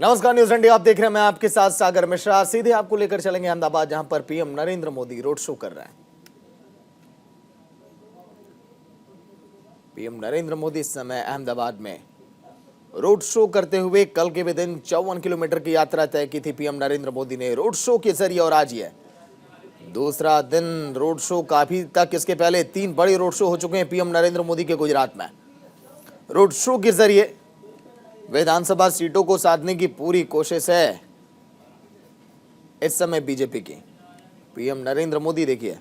नमस्कार, news India आप देख रहे हैं। मैं आपके साथ सागर मिश्रा। सीधे आपको लेकर चलेंगे अहमदाबाद, जहां पर PM Narendra Modi road show कर रहे हैं। पीएम नरेंद्र मोदी इस समय अहमदाबाद में रोड शो करते हुए कल के भी दिन 54 किलोमीटर की यात्रा तय की थी पीएम नरेंद्र मोदी ने रोड शो के जरिए। और आज ये दूसरा दिन रोड शो का। अभी तक इसके पहले 3 बड़े रोड शो हो चुके हैं पीएम नरेंद्र मोदी के गुजरात में। रोड शो के जरिए विधानसभा सीटों को साधने की पूरी कोशिश है इस समय बीजेपी की। पीएम नरेंद्र मोदी देखिए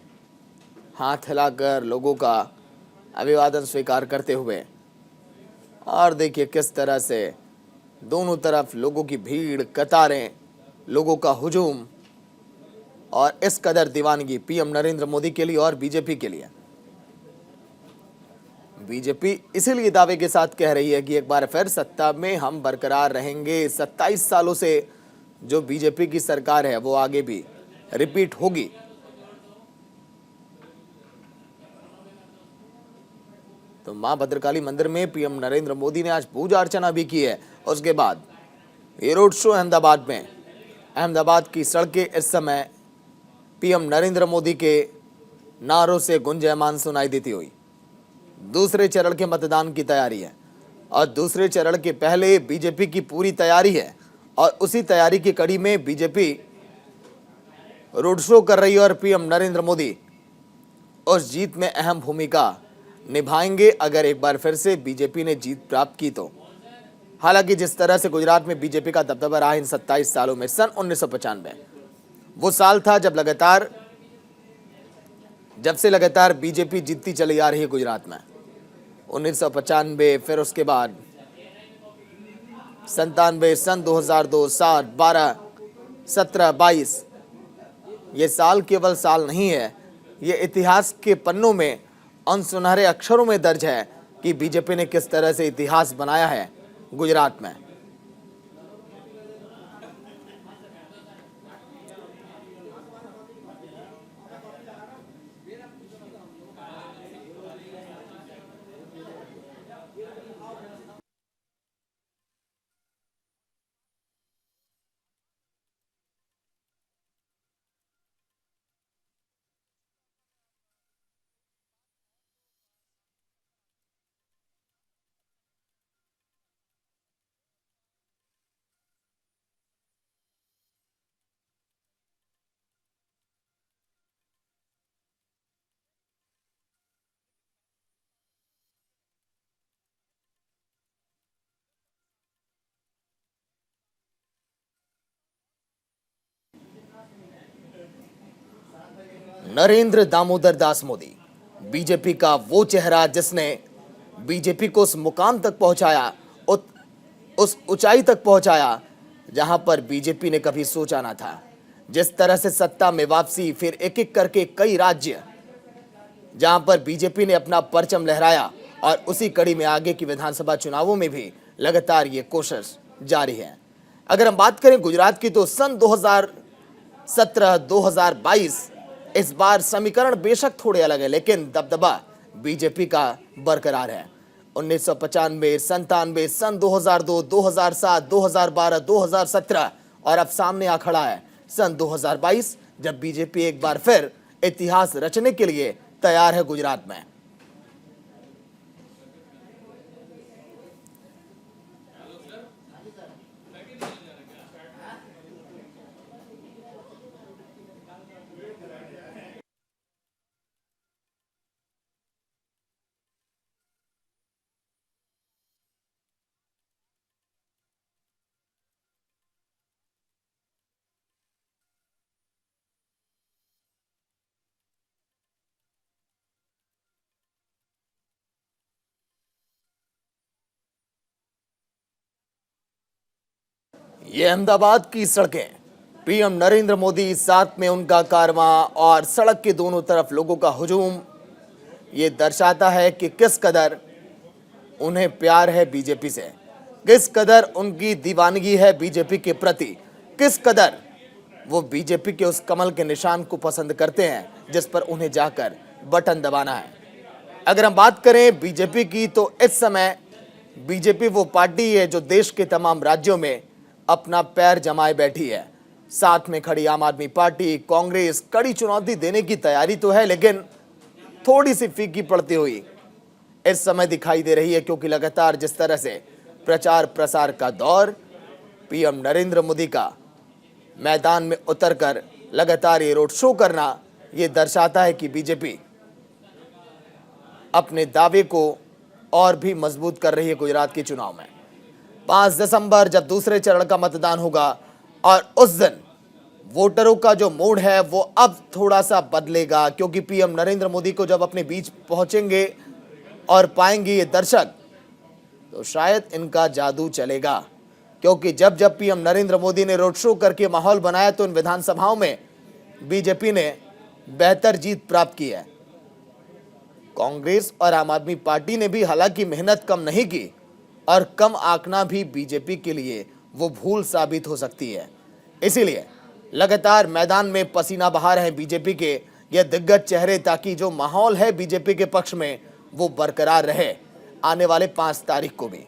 हाथ हिलाकर लोगों का अभिवादन स्वीकार करते हुए, और देखिए किस तरह से दोनों तरफ लोगों की भीड़, कतारें, लोगों का हुजूम, और इस कदर दीवानगी पीएम नरेंद्र मोदी के लिए और बीजेपी के लिए। बीजेपी इसीलिए दावे के साथ कह रही है कि एक बार फिर सत्ता में हम बरकरार रहेंगे। 27 सालों से जो बीजेपी की सरकार है वो आगे भी रिपीट होगी। तो मां भद्रकाली मंदिर में पीएम नरेंद्र मोदी ने आज पूजा अर्चना भी की है। उसके बाद ये रोड शो अहमदाबाद में। अहमदाबाद की सड़कें इस समय पीएम नरेंद्र मोदी के नारों से गुंजायमान सुनाई देती हुई। दूसरे चरण के मतदान की तैयारी है और दूसरे चरण के पहले बीजेपी की पूरी तैयारी है, और उसी तैयारी की कड़ी में बीजेपी रोड शो कर रही है। और पीएम नरेंद्र मोदी उस जीत में अहम भूमिका निभाएंगे अगर एक बार फिर से बीजेपी ने जीत प्राप्त की तो। हालांकि जिस तरह से गुजरात में बीजेपी का दबदबा रहा इन 27 सालों में, सन 1995 वो साल था जब से लगातार बीजेपी जीतती चली आ रही है गुजरात में। 1995, फिर उसके बाद 97, सन 2002, 7, 12, 17, 22। ये साल केवल साल नहीं है, ये इतिहास के पन्नों में उन सुनहरे अक्षरों में दर्ज है कि बीजेपी ने किस तरह से इतिहास बनाया है गुजरात में। नरेंद्र दामोदर दास मोदी, बीजेपी का वो चेहरा जिसने बीजेपी को उस मुकाम तक पहुंचाया, उस ऊंचाई तक पहुंचाया जहां पर बीजेपी ने कभी सोचा ना था। जिस तरह से सत्ता में वापसी, फिर एक एक करके कई राज्य जहां पर बीजेपी ने अपना परचम लहराया, और उसी कड़ी में आगे की विधानसभा चुनावों में भी लगातार ये कोशिश जारी है। अगर हम बात करें गुजरात की तो सन 2017, 2022 इस बार समीकरण बेशक थोड़े अलग है, लेकिन दबदबा बीजेपी का बरकरार है। 1995, 97, सन 2002, 2007, 2012, 2017, और अब सामने आ खड़ा है सन 2022, जब बीजेपी एक बार फिर इतिहास रचने के लिए तैयार है गुजरात में। ये अहमदाबाद की सड़कें, पीएम नरेंद्र मोदी, साथ में उनका कारवां और सड़क के दोनों तरफ लोगों का हुजूम, ये दर्शाता है कि किस कदर उन्हें प्यार है बीजेपी से, किस कदर उनकी दीवानगी है बीजेपी के प्रति, किस कदर वो बीजेपी के उस कमल के निशान को पसंद करते हैं जिस पर उन्हें जाकर बटन दबाना है। अगर हम बात करें बीजेपी की तो इस समय बीजेपी वो पार्टी है जो देश के तमाम राज्यों में अपना पैर जमाए बैठी है। साथ में खड़ी आम आदमी पार्टी, कांग्रेस कड़ी चुनौती देने की तैयारी तो है, लेकिन थोड़ी सी फीकी पड़ती हुई इस समय दिखाई दे रही है, क्योंकि लगातार जिस तरह से प्रचार प्रसार का दौर, पीएम नरेंद्र मोदी का मैदान में उतरकर लगातार ये रोड शो करना, ये दर्शाता है कि बीजेपी अपने दावे को और भी मजबूत कर रही है गुजरात के चुनाव में। 5 दिसंबर जब दूसरे चरण का मतदान होगा और उस दिन वोटरों का जो मूड है वो अब थोड़ा सा बदलेगा, क्योंकि पीएम नरेंद्र मोदी को जब अपने बीच पहुंचेंगे और पाएंगे ये दर्शक, तो शायद इनका जादू चलेगा। क्योंकि जब जब पीएम नरेंद्र मोदी ने रोड शो करके माहौल बनाया तो इन विधानसभाओं में बीजेपी ने बेहतर जीत प्राप्त की है। कांग्रेस और आम आदमी पार्टी ने भी हालांकि मेहनत कम नहीं की, और कम आंकना भी बीजेपी के लिए वो भूल साबित हो सकती है। इसीलिए लगातार मैदान में पसीना बहा रहे हैं बीजेपी के ये दिग्गज चेहरे, ताकि जो माहौल है बीजेपी के पक्ष में वो बरकरार रहे आने वाले 5 तारीख को भी।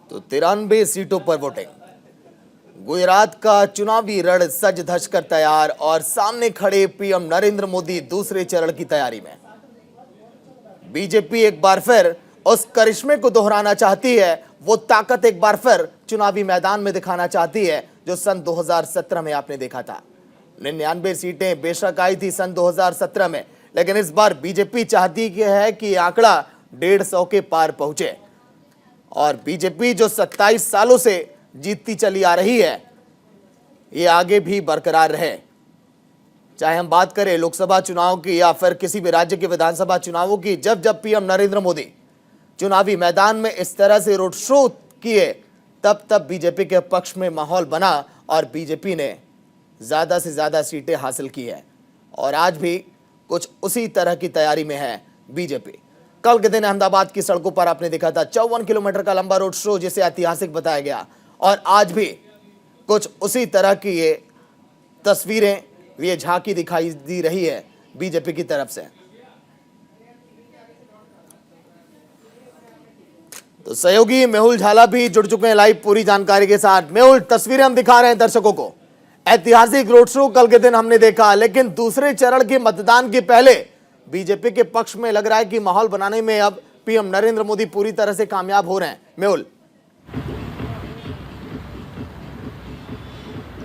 तो 93 सीटों पर वोटिंग। गुजरात का चुनावी रण सज धज कर तैयार, और सामने खड़े पीएम नरेंद्र मोदी दूसरे चरण की तैयारी में। बीजेपी एक बार फिर उस करिश्मे को दोहराना चाहती है, वो ताकत एक बार फिर चुनावी मैदान में दिखाना चाहती है जो सन 2017 में आपने देखा था। 99 सीटें बेशक आई थी सन 2017 में, लेकिन इस बार बीजेपी चाहती है कि आंकड़ा 150 के पार पहुंचे, और बीजेपी जो 27 सालों से जीतती चली आ रही है ये आगे भी बरकरार रहे। चाहे हम बात करें लोकसभा चुनाव की या फिर किसी भी राज्य के विधानसभा चुनावों की, जब जब पीएम नरेंद्र मोदी चुनावी मैदान में इस तरह से रोड शो किए, तब तब बीजेपी के पक्ष में माहौल बना और बीजेपी ने ज्यादा से ज्यादा सीटें हासिल की है, और आज भी कुछ उसी तरह की तैयारी में है बीजेपी। कल के दिन अहमदाबाद की सड़कों पर आपने देखा था 54 किलोमीटर का लंबा रोड शो, जिसे ऐतिहासिक बताया गया, और आज भी कुछ उसी तरह की ये तस्वीरें, ये झांकी दिखाई दी रही है बीजेपी की तरफ से। तो सहयोगी मेहुल झाला भी जुड़ चुके हैं लाइव पूरी जानकारी के साथ। मेहुल, तस्वीरें हम दिखा रहे हैं दर्शकों को। ऐतिहासिक रोड शो कल के दिन हमने देखा, लेकिन दूसरे चरण के मतदान के पहले बीजेपी के पक्ष में लग रहा है कि माहौल बनाने में अब पीएम नरेंद्र मोदी पूरी तरह से कामयाब हो रहे हैं। मेहुल,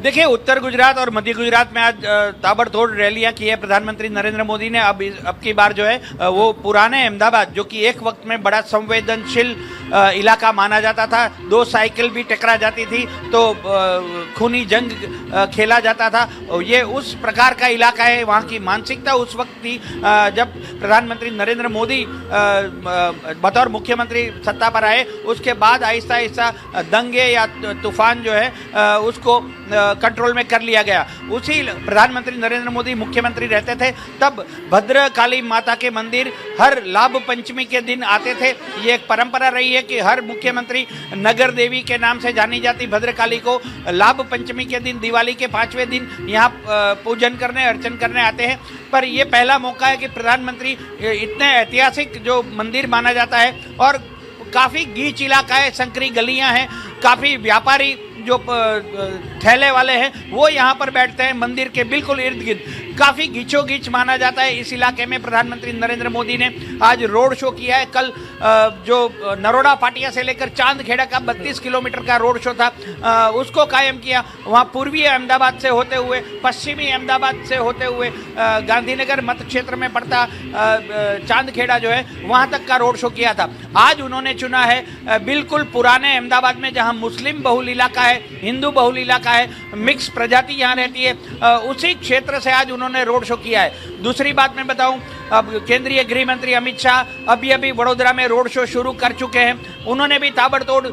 देखिए, उत्तर गुजरात और मध्य गुजरात में आज ताबड़तोड़ रैलियां की है प्रधानमंत्री नरेंद्र मोदी ने। अब की बार जो है वो पुराने अहमदाबाद, जो कि एक वक्त में बड़ा संवेदनशील इलाका माना जाता था, 2 साइकिल भी टकरा जाती थी तो खूनी जंग खेला जाता था, ये उस प्रकार का इलाका है। वहाँ की मानसिकता उस वक्त थी जब प्रधानमंत्री नरेंद्र मोदी बतौर मुख्यमंत्री सत्ता पर आए। उसके बाद आहिस्ता आहिस्ता दंगे या तूफान जो है उसको कंट्रोल में कर लिया गया। उसी प्रधानमंत्री नरेंद्र मोदी मुख्यमंत्री रहते थे तब भद्रकाली माता के मंदिर हर लाभ पंचमी के दिन आते थे। ये एक परंपरा रही है कि हर मुख्यमंत्री नगर देवी के नाम से जानी जाती भद्रकाली को लाभ पंचमी के दिन, दिवाली के 5वें दिन यहाँ पूजन करने, अर्चन करने आते हैं। पर ये पहला मौका है कि प्रधानमंत्री इतने ऐतिहासिक जो मंदिर माना जाता है, और काफ़ी गीच इलाका है, संकरी गलियाँ हैं, काफ़ी व्यापारी जो ठेले वाले हैं वो यहाँ पर बैठते हैं मंदिर के बिल्कुल इर्द गिर्द। काफी गीचोगीच माना जाता है इस इलाके में। प्रधानमंत्री नरेंद्र मोदी ने आज रोड शो किया है। कल जो नरोड़ा पाटिया से लेकर चांदखेड़ा का 32 किलोमीटर का रोड शो था उसको कायम किया। वहां पूर्वी अहमदाबाद से होते हुए, पश्चिमी अहमदाबाद से होते हुए गांधीनगर मत क्षेत्र में पड़ता चांदखेड़ा जो है वहां तक का रोड शो किया था। आज उन्होंने चुना है बिल्कुल पुराने अहमदाबाद में, जहां मुस्लिम बहुल इलाका है, हिंदू बहुल इलाका है, मिक्स प्रजाति यहाँ रहती है, उसी क्षेत्र से आज उन्होंने रोड शो किया है। दूसरी बात मैं बताऊं, अब केंद्रीय गृह मंत्री अमित शाह अभी वडोदरा में रोड शो शुरू कर चुके हैं। उन्होंने भी ताबड़तोड़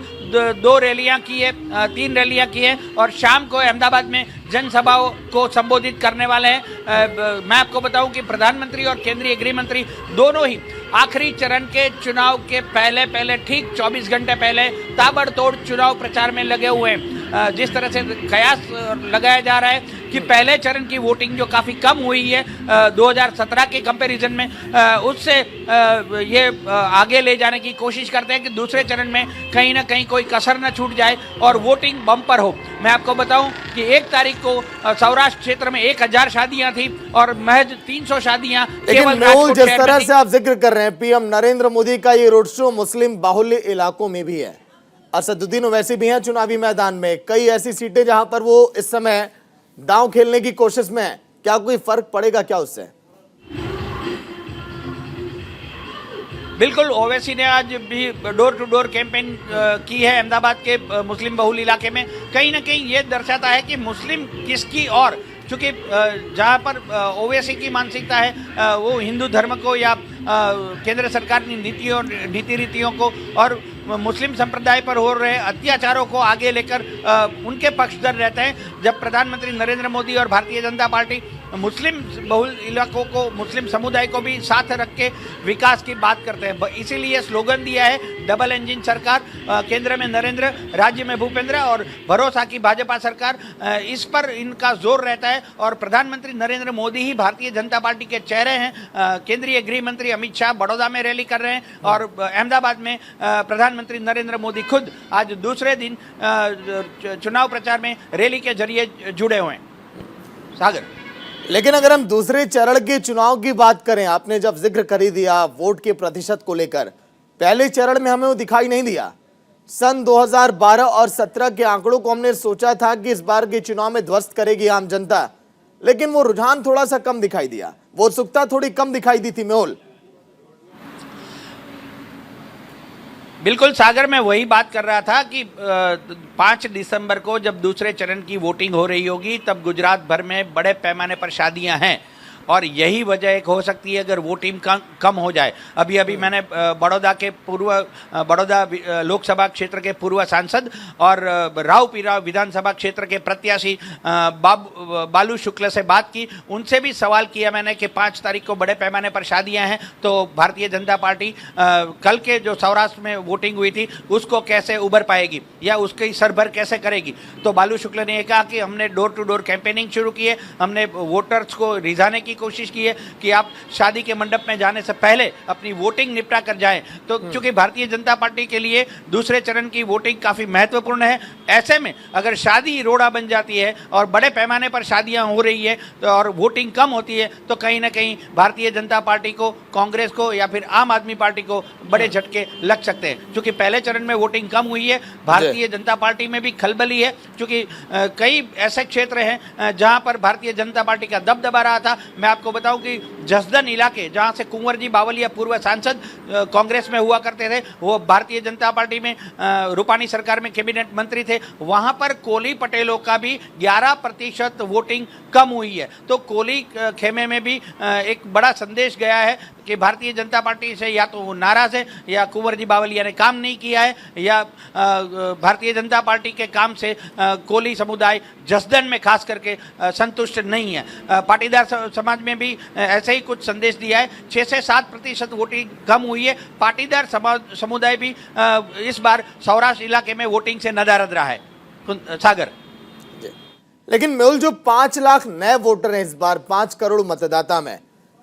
2 रैलियां की है, 3 रैलियां की है और शाम को अहमदाबाद में जनसभाओं को संबोधित करने वाले हैं। मैं आपको बताऊं कि प्रधानमंत्री और केंद्रीय गृह मंत्री दोनों ही आखिरी चरण के चुनाव के पहले ठीक 24 घंटे पहले ताबड़तोड़ चुनाव प्रचार में लगे हुए हैं। जिस तरह से कयास लगाया जा रहा है कि पहले चरण की वोटिंग जो काफ़ी कम हुई है 2017 के कंपैरिजन में, उससे ये आगे ले जाने की कोशिश करते हैं कि दूसरे चरण में कहीं ना कहीं कोई कसर न छूट जाए और वोटिंग बम्पर हो। मैं आपको बताऊं कि 1 तारीख को सौराष्ट्र क्षेत्र में 1000 शादियां थी और महज 300 शादियां केवल राजकोट जिस तरह से आप जिक्र कर रहे हैं पीएम नरेंद्र मोदी का ये रोड शो मुस्लिम बाहुल्य इलाकों में भी है। असदुद्दीन ओवैसी भी हैं चुनावी मैदान में। कई ऐसी सीटें जहां पर वो इस समय दांव खेलने की कोशिश में है। क्या कोई फर्क पड़ेगा क्या उससे? बिल्कुल, ओवैसी ने आज भी डोर टू डोर कैंपेन की है अहमदाबाद के मुस्लिम बहुल इलाके में। कहीं ना कहीं ये दर्शाता है कि मुस्लिम किसकी और, चूंकि जहाँ पर ओवैसी की मानसिकता है वो हिंदू धर्म को या केंद्र सरकार की नीति रीतियों को और मुस्लिम संप्रदाय पर हो रहे अत्याचारों को आगे लेकर उनके पक्षधर रहते हैं। जब प्रधानमंत्री नरेंद्र मोदी और भारतीय जनता पार्टी मुस्लिम बहुल इलाकों को, मुस्लिम समुदाय को भी साथ रख के विकास की बात करते हैं, इसीलिए स्लोगन दिया है डबल इंजन सरकार, केंद्र में नरेंद्र, राज्य में भूपेंद्र और भरोसा की भाजपा सरकार। इस पर इनका जोर रहता है और प्रधानमंत्री नरेंद्र मोदी ही भारतीय जनता पार्टी के चेहरे हैं। केंद्रीय गृह मंत्री अमित शाह बड़ौदा में रैली कर रहे हैं और अहमदाबाद में प्रधानमंत्री नरेंद्र मोदी खुद आज दूसरे दिन चुनाव प्रचार में रैली के जरिए जुड़े हुए हैं। सागर, लेकिन अगर हम दूसरे चरण के चुनाव की बात करें, आपने जब जिक्र कर ही दिया वोट के प्रतिशत को लेकर, पहले चरण में हमें वो दिखाई नहीं दिया। सन 2012 और 17 के आंकड़ों को हमने सोचा था कि इस बार के चुनाव में ध्वस्त करेगी आम जनता, लेकिन वो रुझान थोड़ा सा कम दिखाई दिया, वो उत्सुकता थोड़ी कम दिखाई दी थी। मेहुल, बिल्कुल सागर, में वही बात कर रहा था कि 5 दिसंबर को जब दूसरे चरण की वोटिंग हो रही होगी तब गुजरात भर में बड़े पैमाने पर शादियां हैं और यही वजह एक हो सकती है अगर वोटिंग कम हो जाए। अभी मैंने बड़ौदा लोकसभा क्षेत्र के पूर्व सांसद और रावपीरा विधानसभा क्षेत्र के प्रत्याशी बालू शुक्ल से बात की। उनसे भी सवाल किया मैंने कि 5 तारीख को बड़े पैमाने पर शादियां हैं तो भारतीय जनता पार्टी कल के जो सौराष्ट्र में वोटिंग हुई थी उसको कैसे उबर पाएगी या उसकी सरभर कैसे करेगी। तो बालू शुक्ल ने कहा कि हमने डोर टू डोर कैंपेनिंग शुरू की है, हमने वोटर्स को रिझाने की कोशिश की है कि आप शादी के मंडप में जाने से पहले अपनी वोटिंग निपटा कर जाएं। तो क्योंकि भारतीय जनता पार्टी के लिए दूसरे चरण की वोटिंग काफी महत्वपूर्ण है, ऐसे में अगर शादी रोड़ा बन जाती है और बड़े पैमाने पर शादियां हो रही है तो और वोटिंग कम होती है तो कहीं ना कहीं भारतीय जनता पार्टी को, कांग्रेस को या फिर आम आदमी पार्टी को बड़े झटके लग सकते हैं। क्योंकि पहले चरण में वोटिंग कम हुई है, भारतीय जनता पार्टी में भी खलबली है क्योंकि कई ऐसे क्षेत्र हैं जहां पर भारतीय जनता पार्टी का दबदबा रहा था। मैं आपको बताऊं कि जसदन इलाके जहां से कुंवर जी बावलिया पूर्व सांसद कांग्रेस में हुआ करते थे, वो भारतीय जनता पार्टी में रूपानी सरकार में कैबिनेट मंत्री थे, वहां पर कोली पटेलों का भी 11% वोटिंग कम हुई है। तो कोली खेमे में भी एक बड़ा संदेश गया है कि भारतीय जनता पार्टी से या तो वो नाराज है या कुंवर जी बावलिया ने काम नहीं किया है या भारतीय जनता पार्टी के काम से कोली समुदाय जसदन में खास करके संतुष्ट नहीं है। पाटीदार समाज में भी ऐसे ही कुछ संदेश दिया है। 6 से 7% वोटिंग कम हुई है। पाटीदार समुदाय भी इस बार सौराष्ट्र इलाके में वोटिंग से नदारद रहा है। सागर, लेकिन मेहुल, जो 5 लाख नए वोटर हैं इस बार 5 करोड़ मतदाता में,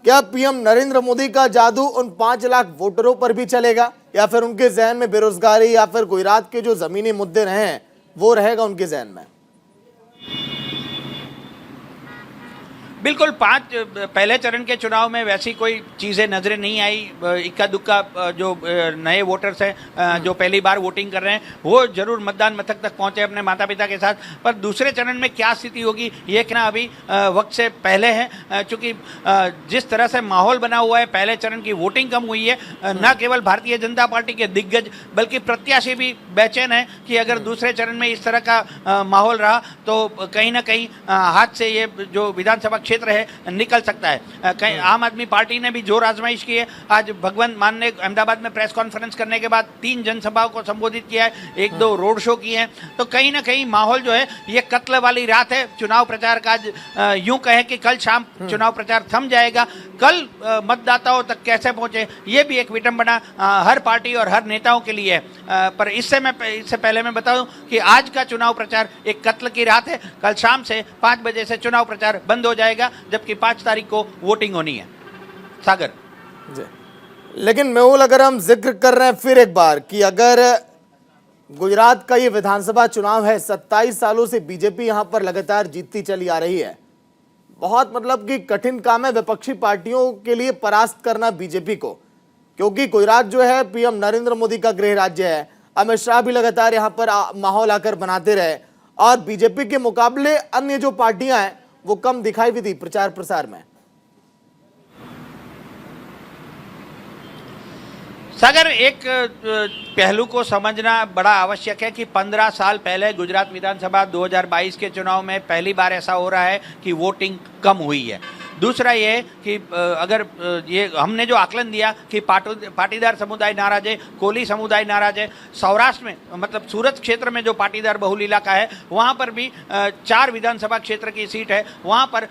क्या पीएम नरेंद्र मोदी का जादू उन 5 लाख वोटरों पर भी चलेगा या फिर उनके जहन में बेरोजगारी या फिर गुजरात के जो जमीनी मुद्दे रहे हैं वो रहेगा उनके जहन में? बिल्कुल पहले चरण के चुनाव में वैसी कोई चीज़ें नजरें नहीं आई। इक्का दुक्का जो नए वोटर्स हैं जो पहली बार वोटिंग कर रहे हैं वो जरूर मतदान मथक तक पहुंचे अपने माता पिता के साथ। पर दूसरे चरण में क्या स्थिति होगी ये कहना अभी वक्त से पहले है, चूंकि जिस तरह से माहौल बना हुआ है, पहले चरण की वोटिंग कम हुई है। न केवल भारतीय जनता पार्टी के दिग्गज बल्कि प्रत्याशी भी बेचैन है कि अगर दूसरे चरण में इस तरह का माहौल रहा तो कहीं ना कहीं हाथ से ये जो विधानसभा क्षेत्र है निकल सकता है। कहीं आम आदमी पार्टी ने भी जोर आजमाइश की है। आज भगवंत मान ने अहमदाबाद में प्रेस कॉन्फ्रेंस करने के बाद 3 जनसभाओं को संबोधित किया है, 1-2 रोड शो किए हैं। तो कहीं ना कहीं माहौल जो है ये कत्ल वाली रात है चुनाव प्रचार का। यूं कहें कि कल शाम चुनाव प्रचार थम जाएगा, कल मतदाताओं तक कैसे पहुंचे ये भी एक विडंबना हर पार्टी और हर नेताओं के लिए है। पर इससे पहले मैं बताऊं कि आज का चुनाव प्रचार एक कत्ल की रात है। कल शाम से 5 बजे से चुनाव प्रचार बंद हो जाएगा, जबकि 5 तारीख को वोटिंग होनी है। सागर जी। लेकिन मेहुल, अगर हम जिक्र कर रहे हैं फिर एक बार कि अगर गुजरात का ये विधानसभा चुनाव है, 27 सालों से बीजेपी यहां पर लगातार जीतती चली आ रही है। बहुत मतलब कि कठिन काम है विपक्षी पार्टियों के लिए परास्त करना बीजेपी को, क्योंकि गुजरात जो है पीएम नरेंद्र मोदी का गृह राज्य है। अमित शाह भी लगातार यहां पर माहौल आकर बनाते रहे और बीजेपी के मुकाबले अन्य जो पार्टियां हैं वो कम दिखाई भी दी प्रचार प्रसार में। सागर, एक पहलू को समझना बड़ा आवश्यक है कि 15 साल पहले गुजरात विधानसभा 2022 के चुनाव में पहली बार ऐसा हो रहा है कि वोटिंग कम हुई है। दूसरा ये कि अगर ये हमने जो आकलन दिया कि पाटीदार समुदाय नाराज है, कोली समुदाय नाराज है, सौराष्ट्र में मतलब सूरत क्षेत्र में जो पाटीदार बहुल इलाका है वहाँ पर भी 4 विधानसभा क्षेत्र की सीट है, वहाँ पर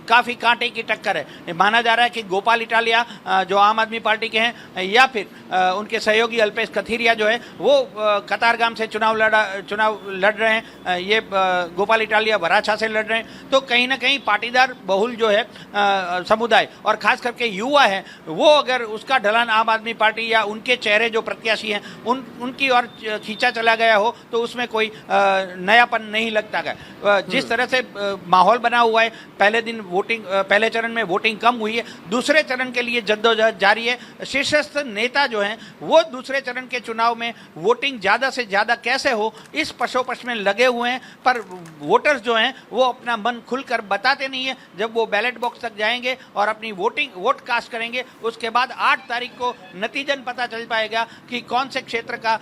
काफ़ी कांटे की टक्कर है। माना जा रहा है कि गोपाल इटालिया जो आम आदमी पार्टी के हैं या फिर उनके सहयोगी अल्पेश कथीरिया जो है वो कतारगाम से चुनाव लड़ रहे हैं। ये गोपाल इटालिया वराछा से लड़ रहे हैं। तो कहीं ना कहीं पाटीदार बहुल जो है समुदाय और खास करके युवा है वो अगर उसका ढलान आम आदमी पार्टी या उनके चेहरे जो प्रत्याशी हैं उनकी ओर खींचा चला गया हो तो उसमें कोई नयापन नहीं लगता है। जिस तरह से माहौल बना हुआ है, पहले चरण में वोटिंग कम हुई है, दूसरे चरण के लिए जद्दोजहद जारी है। शीर्षस्थ नेता जो हैं वो दूसरे चरण के चुनाव में वोटिंग ज़्यादा से ज़्यादा कैसे हो इस पशोपश में लगे हुए हैं, पर वोटर्स जो हैं वो अपना मन खुलकर बताते नहीं है। जब वो बैलेट बॉक्स तक जाएंगे और अपनी वोट कास्ट करेंगे उसके बाद 8 तारीख को नतीजन पता चल पाएगा कि कौन से क्षेत्र का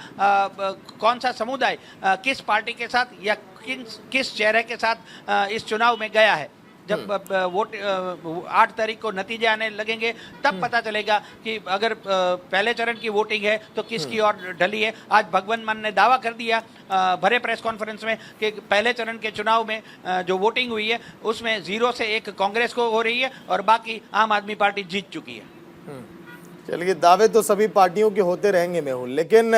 कौन सा समुदाय किस पार्टी के साथ या किस चेहरे के साथ इस चुनाव में गया है। जब 8 तारीख को नतीजे आने लगेंगे तब पता चलेगा कि अगर पहले चरण की वोटिंग है तो किसकी ओर ढली है। आज भगवंत मान ने दावा कर दिया भरे प्रेस कॉन्फ्रेंस में कि पहले चरण के चुनाव में जो वोटिंग हुई है उसमें 0 से 1 कांग्रेस को हो रही है और बाकी आम आदमी पार्टी जीत चुकी है। चलिए, दावे तो सभी पार्टियों के होते रहेंगे मेहुल, लेकिन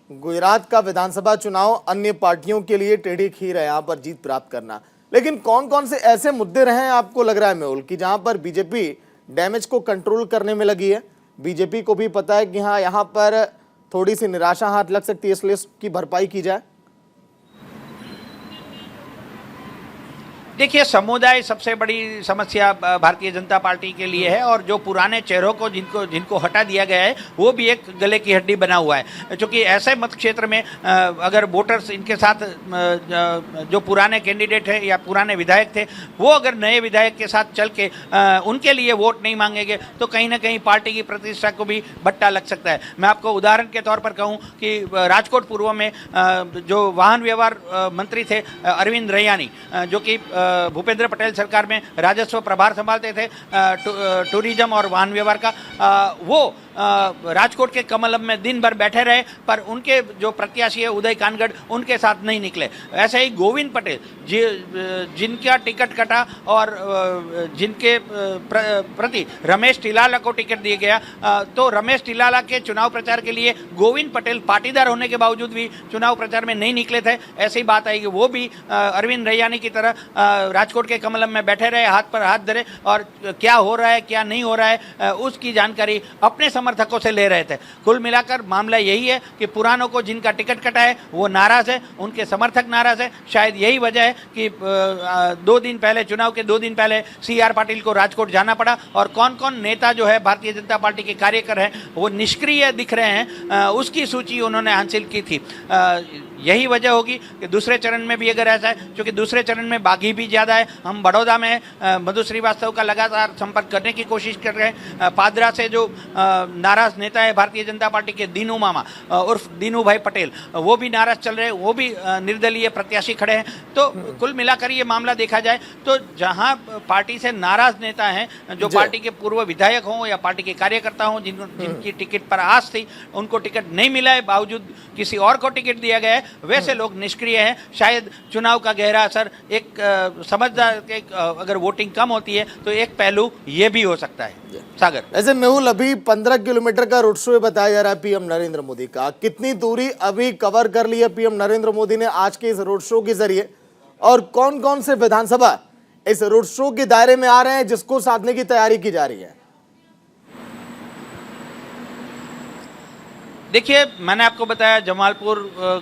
गुजरात का विधानसभा चुनाव अन्य पार्टियों के लिए टेढ़ी खीर है यहाँ पर जीत प्राप्त करना। लेकिन कौन कौन से ऐसे मुद्दे रहे हैं आपको लग रहा है मेहुल कि जहां पर बीजेपी डैमेज को कंट्रोल करने में लगी है? बीजेपी को भी पता है कि हाँ यहाँ पर थोड़ी सी निराशा हाथ लग सकती है, इसलिए इसकी भरपाई की जाए। देखिए, समुदाय सबसे बड़ी समस्या भारतीय जनता पार्टी के लिए है और जो पुराने चेहरों को जिनको हटा दिया गया है वो भी एक गले की हड्डी बना हुआ है। क्योंकि ऐसे मत क्षेत्र में अगर वोटर्स इनके साथ जो पुराने कैंडिडेट है या पुराने विधायक थे वो अगर नए विधायक के साथ चल के उनके लिए वोट नहीं मांगेंगे तो कहीं ना कहीं पार्टी की प्रतिष्ठा को भी भट्टा लग सकता है। मैं आपको उदाहरण के तौर पर कहूँ कि राजकोट पूर्व में जो वाहन व्यवहार मंत्री थे अरविंद रैयानी, जो कि भूपेंद्र पटेल सरकार में राजस्व प्रभार संभालते थे टूरिज्म और वाहन व्यवहार का, वो राजकोट के कमलम में दिन भर बैठे रहे पर उनके जो प्रत्याशी है उदय कानगढ़ उनके साथ नहीं निकले। ऐसे ही गोविंद पटेल जिनका टिकट कटा और जिनके प्रति रमेश टिलाला को टिकट दिया गया, तो रमेश टिलाला के चुनाव प्रचार के लिए गोविंद पटेल पाटीदार होने के बावजूद भी चुनाव प्रचार में नहीं निकले थे। ऐसी बात आई कि वो भी अरविंद रैयानी की तरह राजकोट के कमलम में बैठे रहे, हाथ पर हाथ धरे और क्या हो रहा है क्या नहीं हो रहा है उसकी जानकारी अपने समर्थकों से ले रहे थे। कुल मिलाकर मामला यही है कि पुरानों को जिनका टिकट कटा है वो नाराज है, उनके समर्थक नाराज है। शायद यही वजह है कि 2 दिन पहले, चुनाव के 2 दिन पहले CR पाटिल को राजकोट जाना पड़ा। और कौन कौन नेता जो है भारतीय जनता पार्टी के कार्यकर हैं वो निष्क्रिय दिख रहे हैं, उसकी सूची उन्होंने हासिल की थी। यही वजह होगी कि दूसरे चरण में भी अगर ऐसा है, क्योंकि दूसरे चरण में बागी भी ज़्यादा है। हम बड़ौदा में मधु श्रीवास्तव का लगातार संपर्क करने की कोशिश कर रहे हैं। पादरा से जो नाराज नेता है भारतीय जनता पार्टी के दीनू मामा उर्फ दीनू भाई पटेल, वो भी नाराज चल रहे हैं, वो भी निर्दलीय प्रत्याशी खड़े हैं। तो कुल मिलाकर ये मामला देखा जाए तो जहाँ पार्टी से नाराज नेता हैं, जो पार्टी के पूर्व विधायक हों या पार्टी के कार्यकर्ता हों, जिनकी टिकट पर आस थी, उनको टिकट नहीं मिला है, बावजूद किसी और को टिकट दिया गया है, वैसे लोग निष्क्रिय हैं। शायद चुनाव का गहरा असर एक समझदार, अगर वोटिंग कम होती है तो एक पहलू ये भी हो सकता है। सागर, ऐसे मेहुल, अभी 15 किलोमीटर का रोड शो बताया जा रहा है पीएम नरेंद्र मोदी का। कितनी दूरी अभी कवर कर ली है पीएम नरेंद्र मोदी ने आज के इस रोड शो के जरिए, और कौन कौन से विधानसभा इस रोड शो के दायरे में आ रहे हैं जिसको साधने की तैयारी की जा रही है? देखिए, मैंने आपको बताया जमालपुर,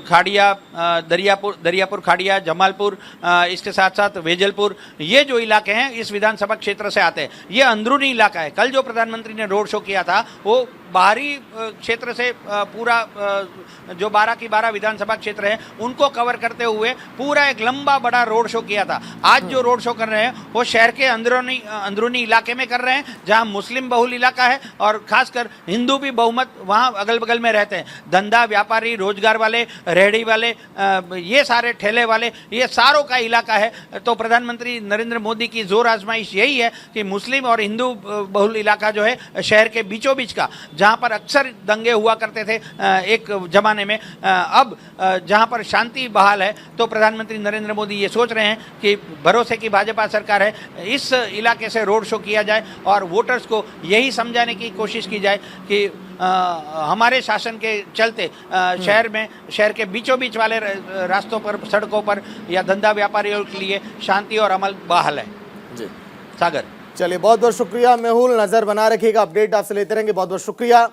खाड़िया, दरियापुर खाड़िया, जमालपुर, इसके साथ साथ वेजलपुर, ये जो इलाके हैं इस विधानसभा क्षेत्र से आते हैं। ये अंदरूनी इलाका है। कल जो प्रधानमंत्री ने रोड शो किया था वो बाहरी क्षेत्र से पूरा जो 12 की 12 विधानसभा क्षेत्र है उनको कवर करते हुए पूरा एक लंबा बड़ा रोड शो किया था। आज जो रोड शो कर रहे हैं वो शहर के अंदरूनी इलाके में कर रहे हैं, जहां मुस्लिम बहुल इलाका है और खासकर हिंदू भी बहुमत वहां अगल बगल में रहते हैं। धंधा व्यापारी, रोजगार वाले, रेहड़ी वाले, ये सारे ठेले वाले, ये सारों का इलाका है। तो प्रधानमंत्री नरेंद्र मोदी की जोर आजमाइश यही है कि मुस्लिम और हिंदू बहुल इलाका जो है शहर के बीचों बीच का, जहां पर अक्सर दंगे हुआ करते थे एक जमाने में, अब जहां पर शांति बहाल है, तो प्रधानमंत्री नरेंद्र मोदी ये सोच रहे हैं कि भरोसे की भाजपा सरकार है, इस इलाके से रोड शो किया जाए और वोटर्स को यही समझाने की कोशिश की जाए कि हमारे शासन के चलते शहर के बीचों बीच वाले रास्तों पर, सड़कों पर या धंधा व्यापारियों के लिए शांति और अमल बहाल है। जी सागर, चलिए, बहुत बहुत शुक्रिया मेहुल, नजर बना रखिएगा, अपडेट आपसे लेते रहेंगे। बहुत बहुत शुक्रिया।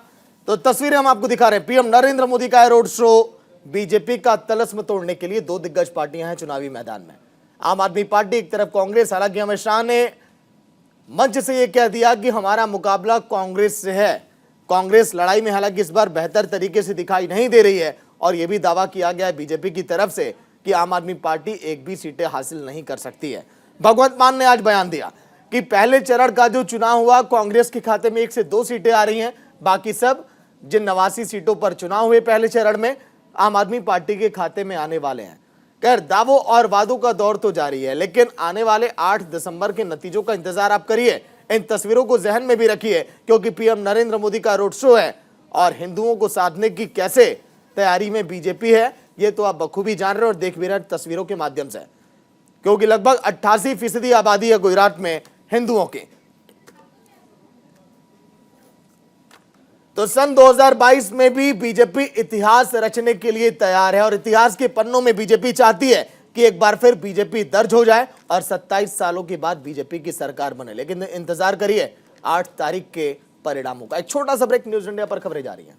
तो तस्वीरें हम आपको दिखा रहे हैं, पीएम नरेंद्र मोदी का है रोड शो। बीजेपी का तलस्म तोड़ने के लिए 2 दिग्गज पार्टियां हैं चुनावी मैदान में। आम आदमी पार्टी एक तरफ, कांग्रेस। हालांकि अमित शाह ने मंच से यह कह दिया कि हमारा मुकाबला कांग्रेस से है। कांग्रेस लड़ाई में हालांकि इस बार बेहतर तरीके से दिखाई नहीं दे रही है, और यह भी दावा किया गया है बीजेपी की तरफ से कि आम आदमी पार्टी एक भी सीटें हासिल नहीं कर सकती है। भगवंत मान ने आज बयान दिया कि पहले चरण का जो चुनाव हुआ, कांग्रेस के खाते में 1 से 2 सीटें आ रही हैं, बाकी सब जिन 89 सीटों पर चुनाव हुए पहले चरण में, आम आदमी पार्टी के खाते में आने वाले हैं। खैर, दावों और वादों का दौर तो जारी है, लेकिन आने वाले 8 दिसंबर के नतीजों का इंतजार आप करिए। इन तस्वीरों को जहन में भी रखिए, क्योंकि पीएम नरेंद्र मोदी का रोड शो है और हिंदुओं को साधने की कैसे तैयारी में बीजेपी है, ये तो आप बखूबी जान रहे हैं और देख भी रहे हैं तस्वीरों के माध्यम से, क्योंकि लगभग 88% आबादी है गुजरात में हिंदुओं की। तो सन 2022 में भी बीजेपी इतिहास रचने के लिए तैयार है, और इतिहास के पन्नों में बीजेपी चाहती है कि एक बार फिर बीजेपी दर्ज हो जाए और 27 सालों के बाद बीजेपी की सरकार बने। लेकिन इंतजार करिए 8 तारीख के परिणामों का। एक छोटा सा ब्रेक, न्यूज इंडिया पर खबरें जारी हैं।